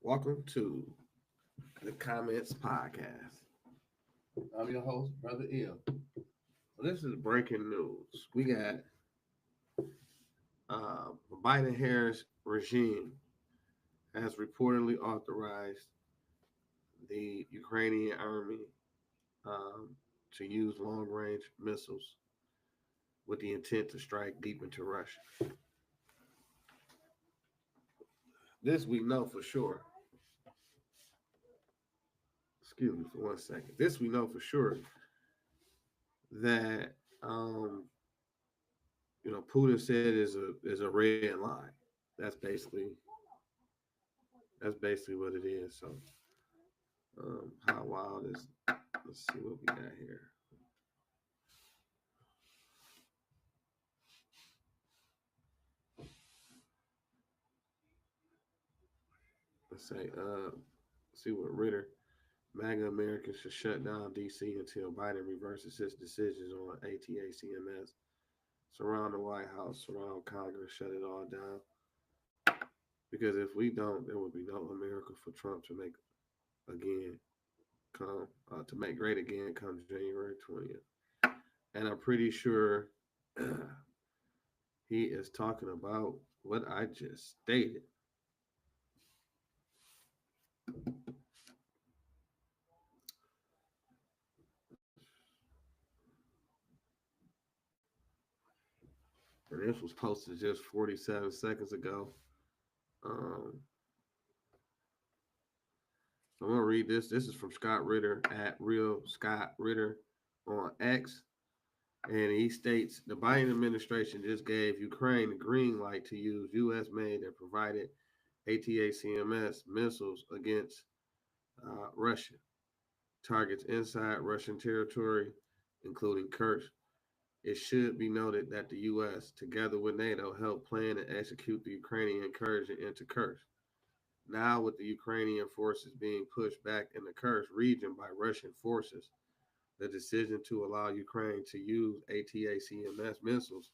Welcome to the Comments Podcast. I'm your host, Brother Ill. This is breaking news. We got the Biden Harris regime has reportedly authorized the Ukrainian army um, to use long range missiles with the intent to strike deep into Russia. This we know for sure. Excuse me for 1 second. This we know for sure that Putin said is a red line. That's basically that's basically what it is. So how wild is? Let's see what we got here. Let's say see what Ritter. MAGA Americans should shut down DC until Biden reverses his decisions on ATACMS. Surround the White House, surround Congress, shut it all down. Because if we don't, there will be no America for Trump to make again come to make great again come January 20th. And I'm pretty sure he is talking about what I just stated. And this was posted just 47 seconds ago. Um, I'm gonna read this. This is from Scott Ritter at Real Scott Ritter on X, and he states the Biden administration just gave Ukraine the green light to use U.S. made and provided ATACMS missiles against Russia targets inside Russian territory, including Kursk. It should be noted that the U.S., together with NATO, helped plan and execute the Ukrainian incursion into Kursk. Now, with the Ukrainian forces being pushed back in the Kursk region by Russian forces, the decision to allow Ukraine to use ATACMS missiles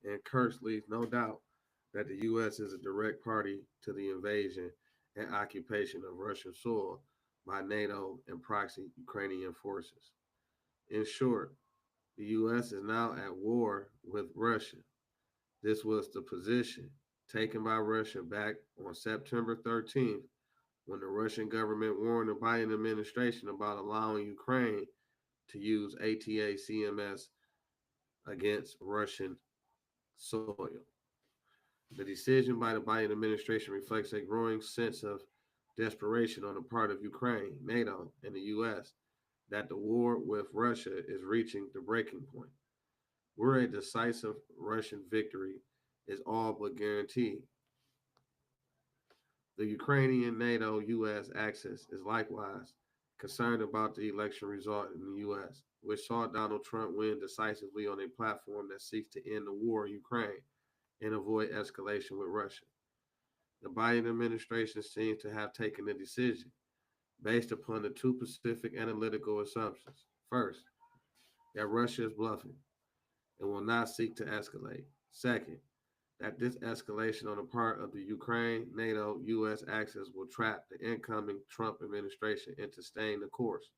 in Kursk leaves no doubt that the U.S. is a direct party to the invasion and occupation of Russian soil by NATO and proxy Ukrainian forces. In short, the U.S. is now at war with Russia. This was the position taken by Russia back on September 13th when the Russian government warned the Biden administration about allowing Ukraine to use ATACMS against Russian soil. The decision by the Biden administration reflects a growing sense of desperation on the part of Ukraine, NATO, and the U.S. that the war with Russia is reaching the breaking point, where a decisive Russian victory is all but guaranteed. The Ukrainian NATO US axis is likewise concerned about the election result in the US, which saw Donald Trump win decisively on a platform that seeks to end the war in Ukraine and avoid escalation with Russia. The Biden administration seems to have taken a decision based upon the two specific analytical assumptions. First, that Russia is bluffing and will not seek to escalate. Second, that this escalation on the part of the Ukraine, NATO, U.S. axis will trap the incoming Trump administration into staying the course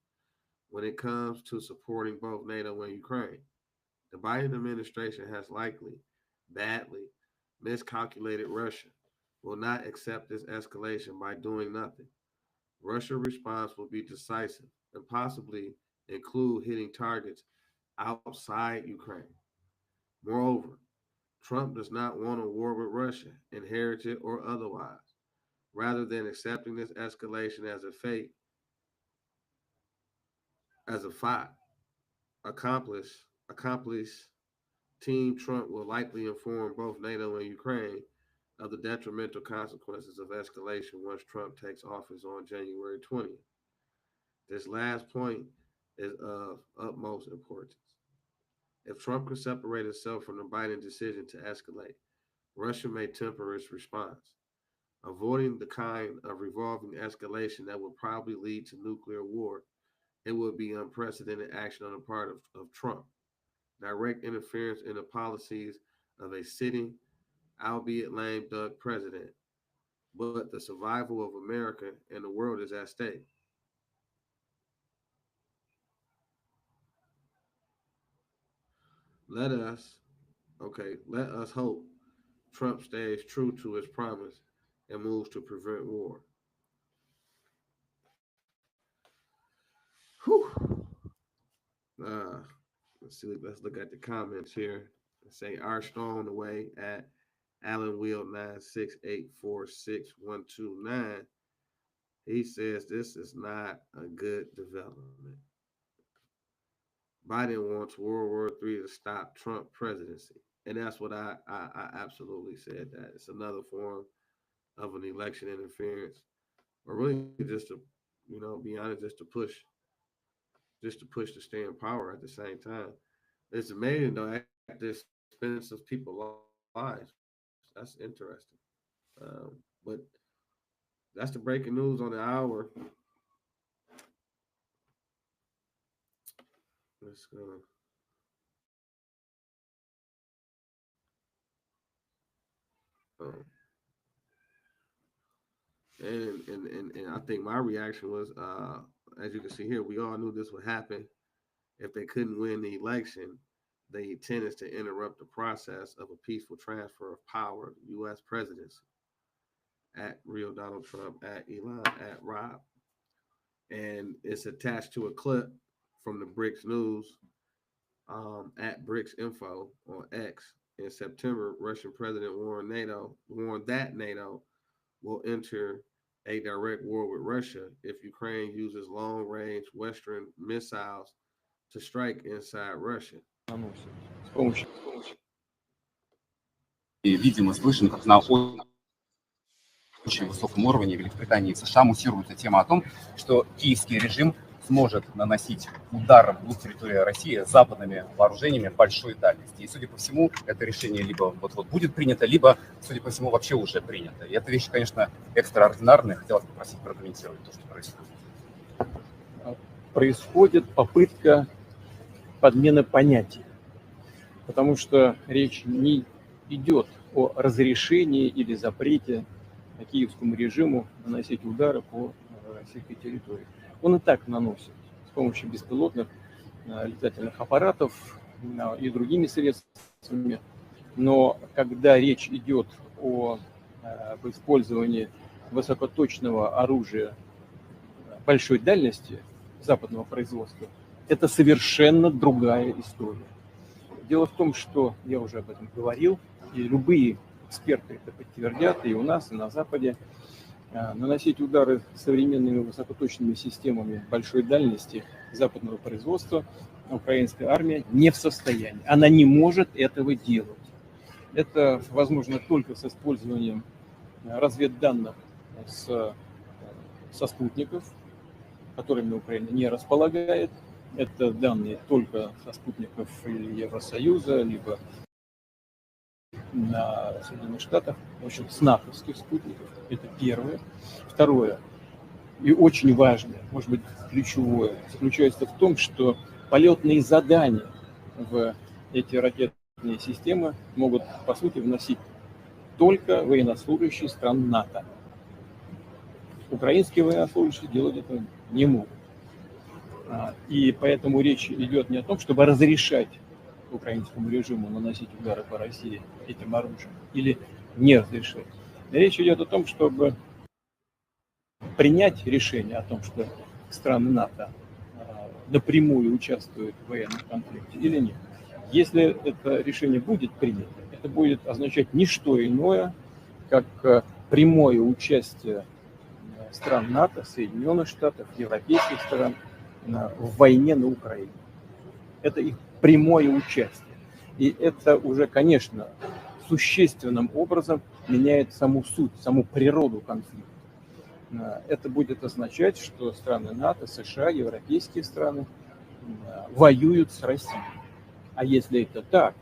when it comes to supporting both NATO and Ukraine. The Biden administration has likely, badly, miscalculated Russia, will not accept this escalation by doing nothing. Russia's response will be decisive and possibly include hitting targets outside Ukraine. Moreover, Trump does not want a war with Russia, inherited or otherwise. Rather than accepting this escalation as a fate, as a fight, accomplished, Team Trump will likely inform both NATO and Ukraine of the detrimental consequences of escalation once Trump takes office on January 20th. This last point is of utmost importance. If Trump can separate himself from the Biden decision to escalate, Russia may temper its response, avoiding the kind of revolving escalation that would probably lead to nuclear war. It would be unprecedented action on the part of Trump. Direct interference in the policies of a sitting, albeit lame duck president. but the survival of America and the world is at stake. Let us, let us hope Trump stays true to his promise and moves to prevent war. Whew. Uh, let's look at the comments here. Say R Stone away at Allen Wheel 968466129. He says this is not a good development. Biden wants World War III to stop Trump presidency. And that's what I absolutely said, that it's another form of an election interference, or really just to, be honest, just to push to stay in power at the same time. It's amazing though at the expense of people's lives. That's interesting. But that's the breaking news on the hour. Let's go. Um, and I think my reaction was, as you can see here, we all knew this would happen. If they couldn't win the election, they tended to interrupt the process of a peaceful transfer of power of the U.S. presidency. At Real Donald Trump, at Elon, at Rob. And it's attached to a clip from the BRICS News, at BRICS Info on X. In September, Russian President warned that NATO will enter a direct war with Russia if Ukraine uses long-range Western missiles to strike inside Russia. И, видимо, слышен, как на очень высоком уровне Великобритании и США муссируется тема о том, что киевский режим сможет наносить удар в территории России западными вооружениями большой дальности. И, судя по всему, это решение либо вот-вот будет принято, либо, судя по всему, вообще уже принято. И эта вещь, конечно, экстраординарная. Хотелось попросить прокомментировать то, что происходит. Происходит попытка подмены понятий, потому что речь не идет о разрешении или запрете киевскому режиму наносить удары по российской территории. Он и так наносит с помощью беспилотных летательных аппаратов и другими средствами. Но когда речь идет об использовании высокоточного оружия большой дальности западного производства, это совершенно другая история. Дело в том, что я уже об этом говорил, и любые эксперты это подтвердят, и у нас, и на Западе, наносить удары современными высокоточными системами большой дальности западного производства украинская армия не в состоянии. Она не может этого делать. Это возможно только с использованием разведданных со спутников, которыми Украина не располагает. Это данные только со спутников или Евросоюза, либо на Соединенных Штатах, в общем, с натовских спутников. Это первое. Второе, и очень важное, может быть, ключевое, заключается в том, что полетные задания в эти ракетные системы могут, по сути, вносить только военнослужащие стран НАТО. Украинские военнослужащие делать это не могут. И поэтому речь идет не о том, чтобы разрешать украинскому режиму наносить удары по России этим оружием или не разрешать. Речь идет о том, чтобы принять решение о том, что страны НАТО напрямую участвуют в военном конфликте или нет. Если это решение будет принято, это будет означать не что иное, как прямое участие стран НАТО, Соединенных Штатов, европейских стран в войне на Украине. Это их прямое участие. И это уже, конечно, существенным образом меняет саму суть, саму природу конфликта. Это будет означать, что страны НАТО, США, европейские страны воюют с Россией. А если это так,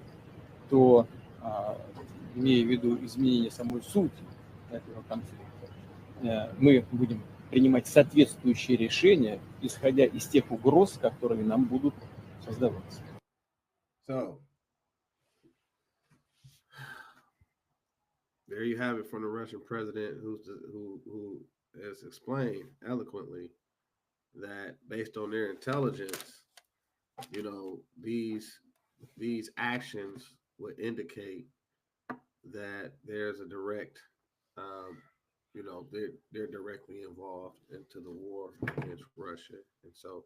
то, имея в виду изменение самой сути этого конфликта, мы будем принимать соответствующие решения, исходя из тех угроз, которые нам будут создаваться. So, there you have it from the Russian president, who has explained eloquently that based on their intelligence, these actions would indicate that there's a direct, um, they're directly involved into the war against Russia, and so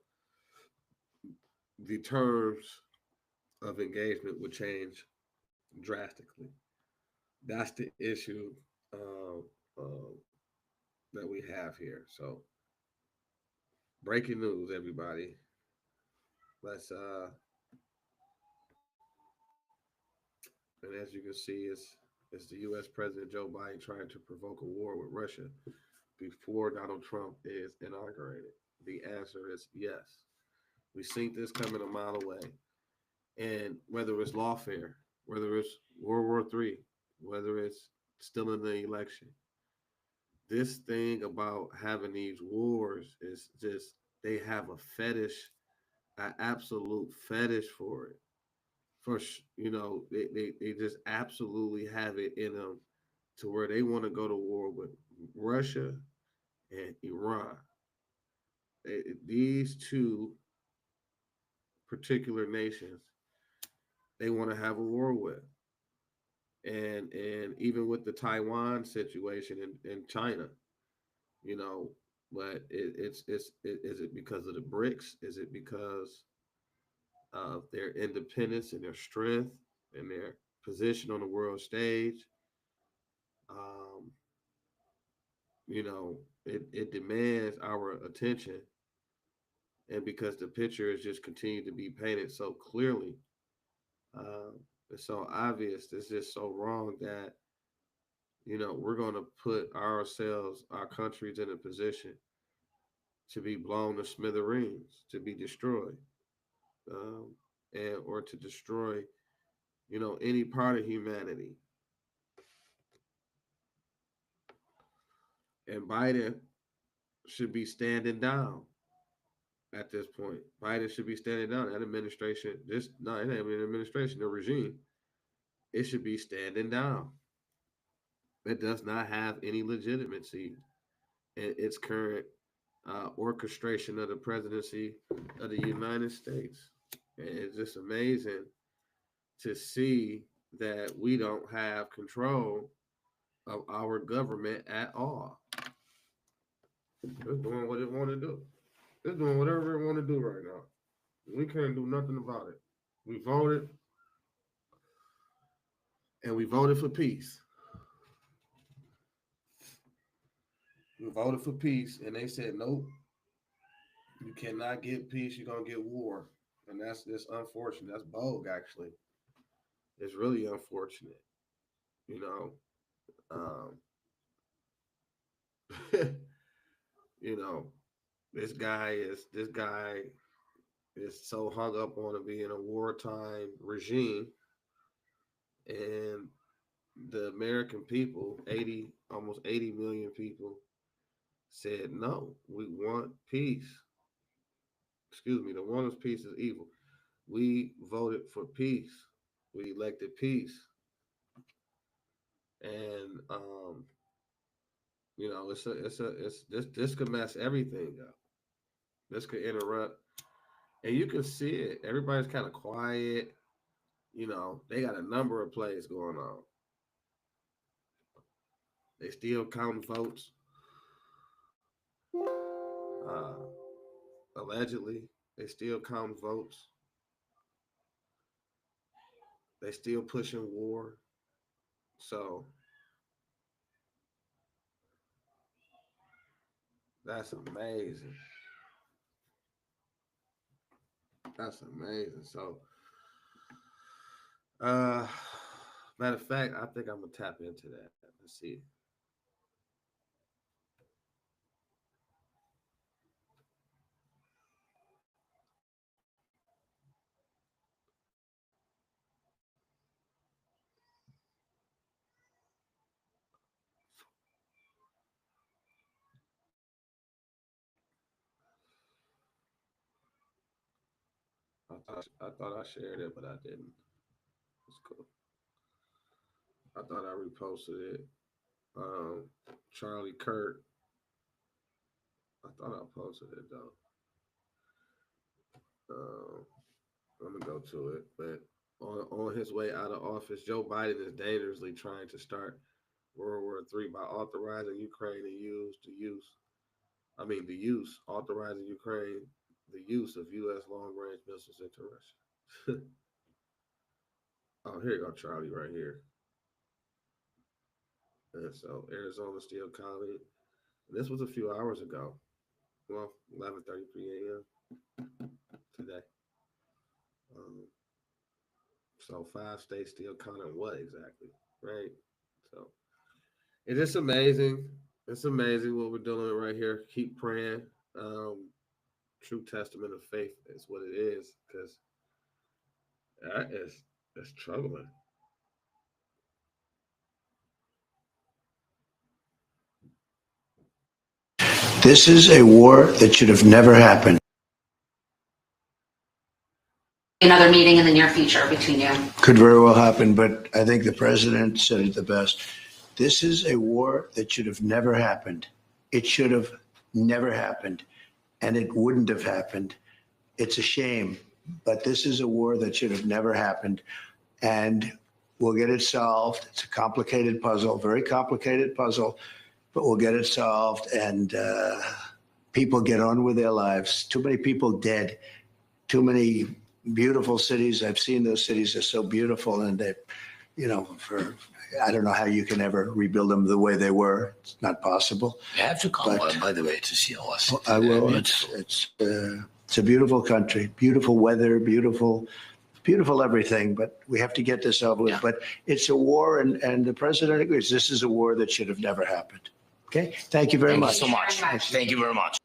the terms of engagement would change drastically. That's the issue uh, uh, that we have here. So, breaking news, everybody. Let's and as you can see, it's the U.S. President Joe Biden trying to provoke a war with Russia before Donald Trump is inaugurated. The answer is yes. We seen this coming a mile away, and whether it's lawfare, whether it's World War III, whether it's still in the election, this thing about having these wars is just they have a fetish, an absolute fetish for it. They just absolutely have it in them to where they want to go to war with Russia and Iran. These two particular nations, they want to have a war with, and even with the Taiwan situation in China, you know. But is it because of the BRICS? Is it because of their independence and their strength and their position on the world stage? Um, it demands our attention, and because the picture is just continued to be painted so clearly, it's so obvious, it's just so wrong that we're going to put ourselves, our countries, in a position to be blown to smithereens, to be destroyed, um, and or to destroy any part of humanity. And Biden should be standing down at this point. Biden should be standing down. That administration, just no, it ain't even an administration, the regime, it should be standing down. It does not have any legitimacy in its current orchestration of the presidency of the United States. And it's just amazing to see that we don't have control of our government at all. It's doing what it want to do. It's doing whatever it want to do right now. We can't do nothing about it. We voted, and we voted for peace. We voted for peace, and they said, nope, you cannot get peace. You're going to get war. And that's just unfortunate. That's bold, actually. It's really unfortunate, you know. Um, you know, this guy is so hung up on it being a wartime regime, and the American people, almost 80 million people, said no. We want peace. Excuse me. The one of peace is evil. We voted for peace. We elected peace, and this could mess everything up. This could interrupt, and you can see it. Everybody's kind of quiet. They got a number of plays going on. They still count votes. Uh, Allegedly, they still count votes. They still pushing war. So that's amazing. That's amazing. So, uh, matter of fact, I think I'm gonna tap into that. Let's see. I thought I shared it, but I didn't. It's cool. I thought I reposted it. Charlie Kirk. I thought I posted it though. Let me go to it. But on his way out of office, Joe Biden is dangerously trying to start World War III by authorizing Ukraine to authorizing Ukraine the use of U.S. long-range missiles into Russia. Oh, here you go, Charlie, right here. And so Arizona Steel College. This was a few hours ago. Well, 11:33 a.m. today. So 5 states still counting what exactly, right? So it's just amazing. It's amazing what we're dealing with right here. Keep praying. True testament of faith is what it is, because that's troubling. This is a war that should have never happened. Another meeting in the near future between you. Could very well happen, but I think the president said it the best. This is a war that should have never happened. It should have never happened, and it wouldn't have happened. It's a shame, but this is a war that should have never happened, and we'll get it solved. It's a complicated puzzle, very complicated puzzle, but we'll get it solved, and people get on with their lives. Too many people dead, too many beautiful cities. I've seen those cities. They're so beautiful, and they, I don't know how you can ever rebuild them the way they were. It's not possible. You have to come, by the way, to see us. I will. It's a beautiful country, beautiful weather, beautiful everything. But we have to get this over with. Yeah. But it's a war, and the president agrees. This is a war that should have never happened. Okay. Thank you very much. Thank you so much. Thank you very much.